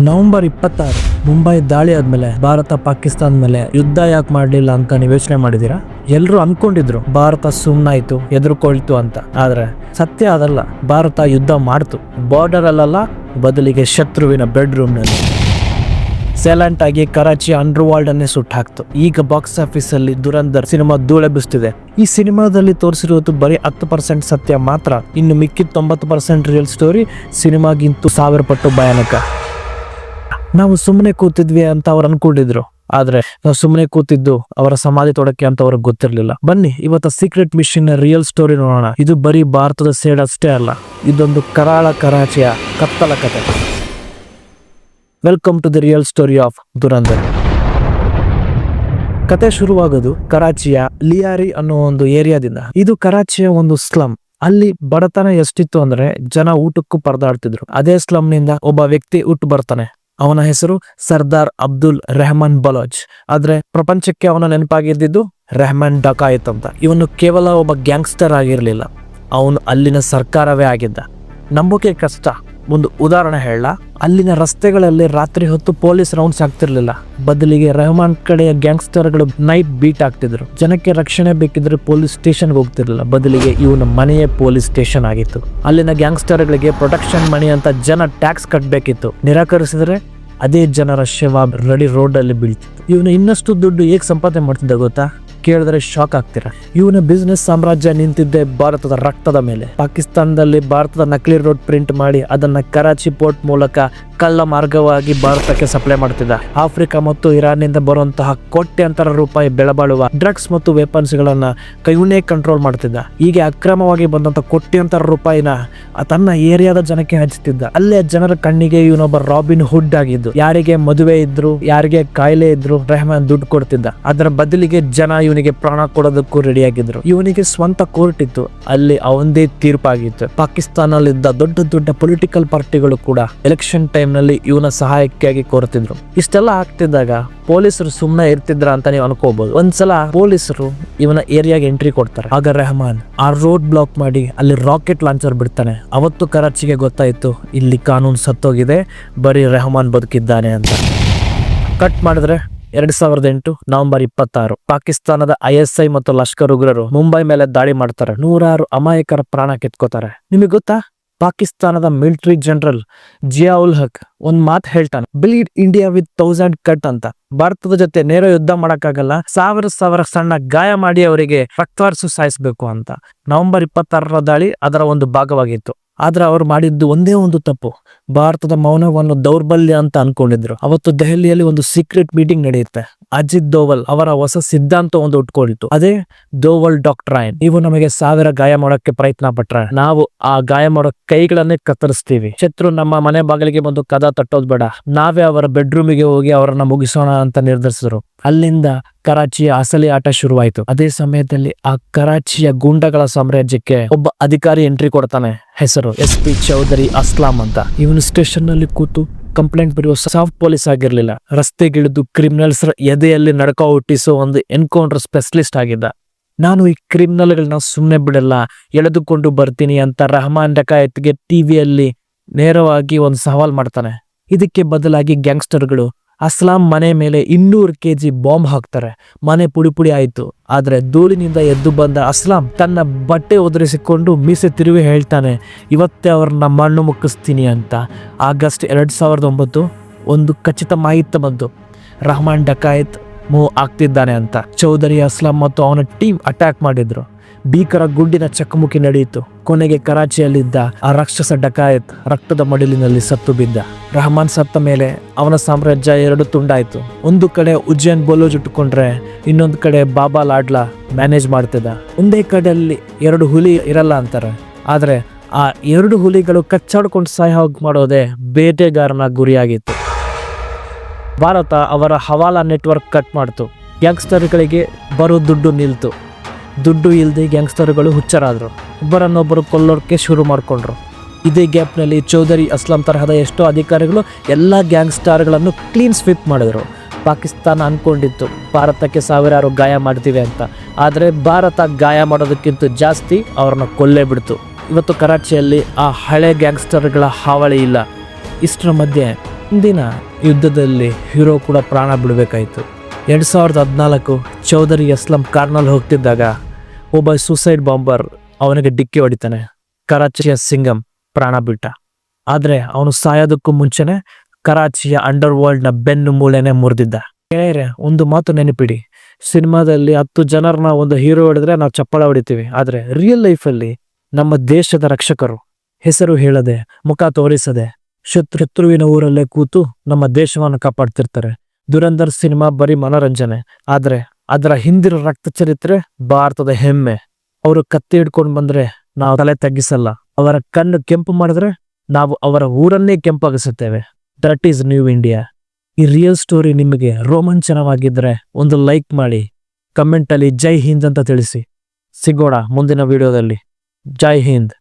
November 26 Mumbai ದಾಳಿ ಆದ್ಮೇಲೆ ಭಾರತ ಪಾಕಿಸ್ತಾನ ಮೇಲೆ ಯುದ್ಧ ಯಾಕೆ ಮಾಡ್ಲಿಲ್ಲ ಅಂತ ನೀವು ಯೋಚನೆ ಮಾಡಿದೀರಾ? ಎಲ್ರು ಅನ್ಕೊಂಡಿದ್ರು ಭಾರತ ಸುಮ್ನಾಯ್ತು, ಎದುರುಕೊಳ್ತು ಅಂತ. ಆದ್ರೆ ಸತ್ಯ ಅದಲ್ಲ. ಭಾರತ ಯುದ್ಧ ಮಾಡ್ತು, ಬಾರ್ಡರ್ ಅಲ್ಲ, ಬದಲಿಗೆ ಶತ್ರುವಿನ ಬೆಡ್ರೂಮ್ ನಲ್ಲಿ ಸೈಲೆಂಟ್ ಆಗಿ ಕರಾಚಿ ಅಂಡರ್ ವರ್ಲ್ಡ್ ಅನ್ನೇ ಸುಟ್ಟು ಹಾಕ್ತು. ಈಗ ಬಾಕ್ಸ್ ಆಫೀಸ್ ಅಲ್ಲಿ ದುರಂಧರ್ ಸಿನಿಮಾ ಧೂಳೆಬ್ಬಿಸ್ತಿದೆ. ಈ ಸಿನಿಮಾದಲ್ಲಿ ತೋರಿಸಿರೋದು ಬರೀ 10% ಸತ್ಯ ಮಾತ್ರ. ಇನ್ನು ಮಿಕ್ಕಿದ 90% ರಿಯಲ್ ಸ್ಟೋರಿ ಸಿನಿಮಾಗಿಂತೂ 1000 ಪಟ್ಟು ಭಯಾನಕ. ನಾವು ಸುಮ್ಮನೆ ಕೂತಿದ್ವಿ ಅಂತ ಅವ್ರು ಅನ್ಕೊಂಡಿದ್ರು, ಆದ್ರೆ ನಾವು ಸುಮ್ಮನೆ ಕೂತಿದ್ದು ಅವರ ಸಮಾಧಿ ತೊಡಕ್ಕೆ ಅಂತ ಅವ್ರಿಗೆ ಗೊತ್ತಿರ್ಲಿಲ್ಲ. ಬನ್ನಿ ಇವತ್ತು ಸೀಕ್ರೆಟ್ ಮಿಷನ್ ರಿಯಲ್ ಸ್ಟೋರಿ ನೋಡೋಣ. ಇದು ಬರೀ ಭಾರತದ ಸೇಡ್ ಅಷ್ಟೇ ಅಲ್ಲ, ಇದೊಂದು ಕರಾಳ ಕರಾಚಿಯ ಕತ್ತಲ ಕಥೆ. Welcome to the real story of Dhurandhar. ಕತೆ ಶುರುವಾಗೋದು ಕರಾಚಿಯ ಲಿಯಾರಿ ಅನ್ನೋ ಒಂದು ಏರಿಯಾದಿಂದ. ಇದು ಕರಾಚಿಯ ಒಂದು ಸ್ಲಮ್. ಅಲ್ಲಿ ಬಡತನ ಎಷ್ಟಿತ್ತು ಅಂದ್ರೆ ಜನ ಊಟಕ್ಕೂ ಪರದಾಡ್ತಿದ್ರು. ಅದೇ ಸ್ಲಮ್ ನಿಂದ ಒಬ್ಬ ವ್ಯಕ್ತಿ ಹುಟ್ಟು ಬರ್ತಾನೆ. ಅವನ ಹೆಸರು ಸರ್ದಾರ್ ಅಬ್ದುಲ್ ರೆಹಮಾನ್ ಬಲೋಚ್. ಆದ್ರೆ ಪ್ರಪಂಚಕ್ಕೆ ಅವನ ನೆನಪಾಗಿದ್ದು ರೆಹಮಾನ್ ಡಕಾಯತ್ ಅಂತ. ಇವನು ಕೇವಲ ಒಬ್ಬ ಗ್ಯಾಂಗ್ಸ್ಟರ್ ಆಗಿರ್ಲಿಲ್ಲ, ಅವನು ಅಲ್ಲಿನ ಸರ್ಕಾರವೇ ಆಗಿದ್ದ. ನಂಬೋಕೆ ಕಷ್ಟ. ಒಂದು ಉದಾಹರಣೆ ಹೇಳ, ಅಲ್ಲಿನ ರಸ್ತೆಗಳಲ್ಲಿ ರಾತ್ರಿ ಹೊತ್ತು ಪೊಲೀಸ್ ರೌಂಡ್ಸ್ ಆಗ್ತಿರ್ಲಿಲ್ಲ. ಬದಲಿಗೆ ರೆಹಮಾನ್ ಕಡೆಯ ಗ್ಯಾಂಗ್ಸ್ಟರ್ಗಳು ನೈಟ್ ಬೀಟ್ ಆಗ್ತಿದ್ರು. ಜನಕ್ಕೆ ರಕ್ಷಣೆ ಬೇಕಿದ್ರೆ ಪೊಲೀಸ್ ಸ್ಟೇಷನ್ಗೆ ಹೋಗ್ತಿರ್ಲಿಲ್ಲ, ಬದಲಿಗೆ ಇವನ ಮನೆಯೇ ಪೊಲೀಸ್ ಸ್ಟೇಷನ್ ಆಗಿತ್ತು. ಅಲ್ಲಿನ ಗ್ಯಾಂಗ್ಸ್ಟರ್ಗಳಿಗೆ ಪ್ರೊಟೆಕ್ಷನ್ ಮನಿ ಅಂತ ಜನ ಟ್ಯಾಕ್ಸ್ ಕಟ್ಟಬೇಕಿತ್ತು. ನಿರಾಕರಿಸಿದ್ರೆ ಅದೇ ಜನರ ಶವ ರೆಡಿ ರೋಡ್ ಅಲ್ಲಿ ಬೀಳ್ತಿತ್ತು. ಇವನು ಇನ್ನಷ್ಟು ದುಡ್ಡು ಹೇಗೆ ಸಂಪಾದನೆ ಮಾಡ್ತಿದ್ದ ಗೊತ್ತಾ? ಕೇಳಿದ್ರೆ ಶಾಕ್ ಆಗ್ತೀರಾ. ಇವನ ಬಿಸ್ನೆಸ್ ಸಾಮ್ರಾಜ್ಯ ನಿಂತಿದ್ದೆ ಭಾರತದ ರಕ್ತದ ಮೇಲೆ. ಪಾಕಿಸ್ತಾನದಲ್ಲಿ ಭಾರತದ ನಕಲಿ ರೋಡ್ ಪ್ರಿಂಟ್ ಮಾಡಿ ಅದನ್ನ ಕರಾಚಿ ಪೋರ್ಟ್ ಮೂಲಕ ಕಳ್ಳ ಮಾರ್ಗವಾಗಿ ಭಾರತಕ್ಕೆ ಸಪ್ಲೈ ಮಾಡ್ತಿದ್ದ. ಆಫ್ರಿಕಾ ಮತ್ತು ಇರಾನ್ ನಿಂದ ಬರುವಂತಹ ಕೋಟ್ಯಾಂತರ ರೂಪಾಯಿ ಬೆಲೆ ಬಾಳುವ ಡ್ರಗ್ಸ್ ಮತ್ತು ವೆಪನ್ಸ್ ಗಳನ್ನ ಇವನೇ ಕಂಟ್ರೋಲ್ ಮಾಡ್ತಿದ್ದ. ಹೀಗೆ ಅಕ್ರಮವಾಗಿ ಬಂದಂತ ಕೋಟ್ಯಾಂತರ ರೂಪಾಯಿನ ತನ್ನ ಏರಿಯಾದ ಜನಕ್ಕೆ ಹಂಚ್ತಿದ್ದ. ಅಲ್ಲೇ ಜನರ ಕಣ್ಣಿಗೆ ಇವನೊಬ್ಬ ರಾಬಿನ್ ಹುಡ್ ಆಗಿದ್ದು. ಯಾರಿಗೆ ಮದುವೆ ಇದ್ರು, ಯಾರಿಗೆ ಕಾಯಿಲೆ ಇದ್ರು ರೆಹಮಾನ್ ದುಡ್ಡು ಕೊಡ್ತಿದ್ದ. ಅದರ ಬದಲಿಗೆ ಜನ ಇವನಿಗೆ ಪ್ರಾಣ ಕೊಡೋದಕ್ಕೂ ರೆಡಿ ಆಗಿದ್ರು. ಇವನಿಗೆ ಸ್ವಂತ ಕೋರ್ಟ್ ಇತ್ತು, ಅಲ್ಲಿ ಅವಂದೇ ತೀರ್ಪಾಗಿತ್ತು. ಪಾಕಿಸ್ತಾನಲ್ಲಿದ್ದ ದೊಡ್ಡ ದೊಡ್ಡ ಪೊಲಿಟಿಕಲ್ ಪಾರ್ಟಿಗಳು ಕೂಡ ಎಲೆಕ್ಷನ್ ಟೈಮ್ ನಲ್ಲಿ ಇವನ ಸಹಾಯಕ್ಕಾಗಿ ಕೋರುತ್ತಿದ್ರು. ಇಷ್ಟೆಲ್ಲ ಆಗ್ತಿದ್ದಾಗ ಪೊಲೀಸರು ಸುಮ್ಮನೆ ಇರ್ತಿದ್ರ ಅಂತ ನೀವು ಅನ್ಕೋಬಹುದು. ಒಂದ್ಸಲ ಪೊಲೀಸರು ಇವನ ಏರಿಯಾಗೆ ಎಂಟ್ರಿ ಕೊಡ್ತಾರೆ. ಆಗ ರೆಹಮಾನ್ ಆ ರೋಡ್ ಬ್ಲಾಕ್ ಮಾಡಿ ಅಲ್ಲಿ ರಾಕೆಟ್ ಲಾಂಚರ್ ಬಿಡ್ತಾನೆ. ಅವತ್ತು ಕರಾಚಿಗೆ ಗೊತ್ತಾಯ್ತು, ಇಲ್ಲಿ ಕಾನೂನು ಸತ್ತೋಗಿದೆ, ಬರೀ ರೆಹಮಾನ್ ಬದುಕಿದ್ದಾನೆ ಅಂತ. ಕಟ್ ಮಾಡಿದ್ರೆ 2008 ನವೆಂಬರ್ 26 ಪಾಕಿಸ್ತಾನದ ISI ಮತ್ತು ಲಷ್ಕರ್ ಉಗ್ರರು ಮುಂಬೈ ಮೇಲೆ ದಾಳಿ ಮಾಡ್ತಾರೆ. 100 ಅಮಾಯಕರ ಪ್ರಾಣ ಕಿತ್ಕೋತಾರೆ. ನಿಮಗೆ ಗೊತ್ತಾ, ಪಾಕಿಸ್ತಾನದ ಮಿಲಿಟರಿ ಜನರಲ್ ಜಿಯಾ ಉಲ್ ಹಕ್ ಒಂದ್ ಮಾತು ಹೇಳ್ತಾನೆ, ಬ್ಲೀಡ್ ಇಂಡಿಯಾ ವಿತ್ 1000 ಕಟ್ ಅಂತ. ಭಾರತದ ಜೊತೆ ನೇರ ಯುದ್ಧ ಮಾಡಕ್ಕಾಗಲ್ಲ, 1000 ಸಣ್ಣ ಗಾಯ ಮಾಡಿ ಅವರಿಗೆ ರಕ್ತವಾರಿಸು ಸಾಯಿಸಬೇಕು ಅಂತ. ನವೆಂಬರ್ 26 ದಾಳಿ ಅದರ ಒಂದು ಭಾಗವಾಗಿತ್ತು. ಆದ್ರೆ ಅವ್ರು ಮಾಡಿದ್ದು ಒಂದೇ ಒಂದು ತಪ್ಪು. ಭಾರತದ ಮೌನವನ್ನು ದೌರ್ಬಲ್ಯ ಅಂತ ಅನ್ಕೊಂಡಿದ್ರು. ಅವತ್ತು ದೆಹಲಿಯಲ್ಲಿ ಒಂದು ಸೀಕ್ರೆಟ್ ಮೀಟಿಂಗ್ ನಡೆಯುತ್ತೆ. ಅಜಿತ್ ದೋವಲ್ ಅವರ ಹೊಸ ಸಿದ್ಧಾಂತ ಒಂದು ಉಟ್ಕೊಳ್ತು. ಅದೇ ದೋವಲ್ ಡಾಕ್ಟ್ರೈನ್. ನೀವು ನಮಗೆ 1000 ಗಾಯ ಮಾಡೋಕೆ ಪ್ರಯತ್ನ ಪಟ್ರೆ ನಾವು ಆ ಗಾಯ ಮಾಡೋ ಕೈಗಳನ್ನೇ ಕತ್ತರಿಸ್ತೀವಿ. ಶತ್ರು ನಮ್ಮ ಮನೆ ಬಾಗಿಲಿಗೆ ಬಂದು ಕದ ತಟ್ಟೋದ್ ಬೇಡ, ನಾವೇ ಅವರ ಬೆಡ್ರೂಮಿಗೆ ಹೋಗಿ ಅವರನ್ನ ಮುಗಿಸೋಣ ಅಂತ ನಿರ್ಧರಿಸಿದ್ರು. ಅಲ್ಲಿಂದ ಕರಾಚಿಯ ಅಸಲಿ ಆಟ ಶುರುವಾಯಿತು. ಅದೇ ಸಮಯದಲ್ಲಿ ಆ ಕರಾಚಿಯ ಗೂಂಡಗಳ ಸಾಮ್ರಾಜ್ಯಕ್ಕೆ ಒಬ್ಬ ಅಧಿಕಾರಿ ಎಂಟ್ರಿ ಕೊಡ್ತಾನೆ. ಹೆಸರು SP ಚೌಧರಿ ಅಸ್ಲಾಂ ಅಂತ. ಇವನು ಸ್ಟೇಷನ್ ನಲ್ಲಿ ಕೂತು ಕಂಪ್ಲೇಂಟ್ ಬರೆಯುವ ಸಾಫ್ಟ್ ಪೊಲೀಸ್ ಆಗಿರ್ಲಿಲ್ಲ. ರಸ್ತೆಗಿಳಿದು ಕ್ರಿಮಿನಲ್ಸ್ ಎದೆಯಲ್ಲಿ ನಡಕ ಹುಟ್ಟಿಸೋ ಒಂದು ಎನ್ಕೌಂಟರ್ ಸ್ಪೆಷಲಿಸ್ಟ್ ಆಗಿದ್ದ. ನಾನು ಈ ಕ್ರಿಮಿನಲ್ಗಳನ್ನ ಸುಮ್ಮನೆ ಬಿಡಲ್ಲ, ಎಳೆದುಕೊಂಡು ಬರ್ತೀನಿ ಅಂತ ರೆಹಮಾನ್ ಡಕಾಯತ್ಗೆ ಟಿವಿಯಲ್ಲಿ ನೇರವಾಗಿ ಒಂದು ಸವಾಲ್ ಮಾಡ್ತಾನೆ. ಇದಕ್ಕೆ ಬದಲಾಗಿ ಗ್ಯಾಂಗ್ಸ್ಟರ್ಗಳು ಅಸ್ಲಾಂ ಮನೆ ಮೇಲೆ 200 kg ಬಾಂಬ್ ಹಾಕ್ತಾರೆ. ಮನೆ ಪುಡಿ ಪುಡಿ ಆಯ್ತು. ಆದ್ರೆ ಧೂಳಿನಿಂದ ಎದ್ದು ಬಂದ ಅಸ್ಲಾಂ ತನ್ನ ಬಟ್ಟೆ ಒದರಿಸಿಕೊಂಡು ಮೀಸೆ ತಿರುವಿ ಹೇಳ್ತಾನೆ, ಇವತ್ತೇ ಅವ್ರನ್ನ ಮಣ್ಣು ಮುಕ್ಕಿಸ್ತೀನಿ ಅಂತ. ಆಗಸ್ಟ್ 2009 ಒಂದು ಖಚಿತ ಮಾಹಿತಿ ಬಂತು, ರೆಹಮಾನ್ ಡಕಾಯತ್ ಮೂವ್ ಆಗ್ತಿದ್ದಾನೆ ಅಂತ. ಚೌಧರಿ ಅಸ್ಲಾಂ ಮತ್ತು ಅವನ ಟೀಮ್ ಅಟ್ಯಾಕ್ ಮಾಡಿದ್ರು. ಭೀಕರ ಗುಂಡಿನ ಚಕಮಕಿ ನಡೆಯಿತು. ಕೊನೆಗೆ ಕರಾಚಿಯಲ್ಲಿದ್ದ ಆ ರಾಕ್ಷಸ ಡಕಾಯತ್ ರಕ್ತದ ಮಡಿಲಿನಲ್ಲಿ ಸತ್ತು ಬಿದ್ದ. ರೆಹಮಾನ್ ಸತ್ತ ಮೇಲೆ ಅವನ ಸಾಮ್ರಾಜ್ಯ 2 ತುಂಡಾಯ್ತು. ಒಂದು ಕಡೆ ಉಜ್ಜೈನ್ ಬೋಲೋಜ್ ಇಟ್ಟುಕೊಂಡ್ರೆ ಇನ್ನೊಂದು ಕಡೆ ಬಾಬಾ ಲಾಡ್ಲಾ ಮ್ಯಾನೇಜ್ ಮಾಡ್ತಿದ್ದ. ಒಂದೇ ಕಡೆಯಲ್ಲಿ 2 ಹುಲಿ ಇರಲ್ಲ ಅಂತಾರೆ, ಆದ್ರೆ ಆ 2 ಹುಲಿಗಳು ಕಚ್ಚಾಡ್ಕೊಂಡು ಸಾಯೋಗ್ ಮಾಡೋದೇ ಬೇಟೆಗಾರನ ಗುರಿಯಾಗಿತ್ತು. ಭಾರತ ಅವರ ಹವಾಲಾ ನೆಟ್ವರ್ಕ್ ಕಟ್ ಮಾಡ್ತು. ಗ್ಯಾಂಗ್ಸ್ಟರ್ಗಳಿಗೆ ಬರೋ ದುಡ್ಡು ನಿಲ್ತು. ದುಡ್ಡು ಇಲ್ಲದೆ ಗ್ಯಾಂಗ್ಸ್ಟರ್ಗಳು ಹುಚ್ಚರಾದ್ರು. ಒಬ್ಬರನ್ನೊಬ್ಬರು ಕೊಲ್ಲೋಕೆ ಶುರು ಮಾಡ್ಕೊಂಡ್ರು. ಇದೇ ಗ್ಯಾಪ್ನಲ್ಲಿ ಚೌಧರಿ ಅಸ್ಲಾಂ ತರಹದ ಎಷ್ಟೋ ಅಧಿಕಾರಿಗಳು ಎಲ್ಲ ಗ್ಯಾಂಗ್ಸ್ಟರ್ಗಳನ್ನು ಕ್ಲೀನ್ ಸ್ವೀಪ್ ಮಾಡಿದ್ರು. ಪಾಕಿಸ್ತಾನ ಅನ್ಕೊಂಡಿತ್ತು ಭಾರತಕ್ಕೆ 1000 ಗಾಯ ಮಾಡ್ತೀವಿ ಅಂತ, ಆದರೆ ಭಾರತ ಗಾಯ ಮಾಡೋದಕ್ಕಿಂತ ಜಾಸ್ತಿ ಅವ್ರನ್ನ ಕೊಲ್ಲೇ ಬಿಡ್ತು. ಇವತ್ತು ಕರಾಚಿಯಲ್ಲಿ ಆ ಹಳೆ ಗ್ಯಾಂಗ್ಸ್ಟರ್ಗಳ ಹಾವಳಿ ಇಲ್ಲ. ಇಷ್ಟರ ಮಧ್ಯೆ ಇಂದಿನ ಯುದ್ಧದಲ್ಲಿ ಹೀರೋ ಕೂಡ ಪ್ರಾಣ ಬಿಡಬೇಕಾಯಿತು. 2014 ಚೌಧರಿ ಅಸ್ಲಂ ಕಾರ್ನಲ್ಲಿ ಹೋಗ್ತಿದ್ದಾಗ ಒಬ್ಬ ಸೂಸೈಡ್ ಬಾಂಬರ್ ಅವನಿಗೆ ಡಿಕ್ಕಿ ಹೊಡಿತಾನೆ. ಕರಾಚಿಯ ಸಿಂಗಂ ಪ್ರಾಣ ಬಿಟ್ಟ. ಆದ್ರೆ ಅವನು ಸಾಯೋದಕ್ಕೂ ಮುಂಚೆನೆ ಕರಾಚಿಯ ಅಂಡರ್ ವರ್ಲ್ಡ್ ನ ಬೆನ್ನು ಮೂಳೆನೆ ಮುರಿದಿದ್ದ. ಗೆಳೆಯರೆ, ಒಂದು ಮಾತು ನೆನಪಿಡಿ, ಸಿನಿಮಾದಲ್ಲಿ 10 ಜನರನ್ನ ಒಂದು ಹೀರೋ ಹೊಡೆದ್ರೆ ನಾವು ಚಪ್ಪಾಳೆ ಹೊಡಿತೀವಿ. ಆದ್ರೆ ರಿಯಲ್ ಲೈಫಲ್ಲಿ ನಮ್ಮ ದೇಶದ ರಕ್ಷಕರು ಹೆಸರು ಹೇಳದೆ, ಮುಖ ತೋರಿಸದೆ, ಶತ್ರುವಿನ ಊರಲ್ಲೇ ಕೂತು ನಮ್ಮ ದೇಶವನ್ನು ಕಾಪಾಡ್ತಿರ್ತಾರೆ. ದುರಂಧರ್ ಸಿನಿಮಾ ಬರೀ ಮನೋರಂಜನೆ, ಆದ್ರೆ ಅದರ ಹಿಂದಿನ ರಕ್ತ ಚರಿತ್ರೆ ಭಾರತದ ಹೆಮ್ಮೆ. ಅವರು ಕತ್ತಿ ಹಿಡ್ಕೊಂಡು ಬಂದ್ರೆ ನಾವು ತಲೆ ತಗ್ಗಿಸಲ್ಲ, ಅವರ ಕಣ್ಣು ಕೆಂಪು ಮಾಡಿದ್ರೆ ನಾವು ಅವರ ಊರನ್ನೇ ಕೆಂಪಾಗಿಸುತ್ತೇವೆ. That is new India. ಈ ರಿಯಲ್ ಸ್ಟೋರಿ ನಿಮಗೆ ರೋಮಾಂಚನವಾಗಿದ್ರೆ ಒಂದು ಲೈಕ್ ಮಾಡಿ, ಕಮೆಂಟ್ ಅಲ್ಲಿ ಜೈ ಹಿಂದ್ ಅಂತ ತಿಳಿಸಿ. ಸಿಗೋಣ ಮುಂದಿನ ವಿಡಿಯೋದಲ್ಲಿ. ಜೈ ಹಿಂದ್.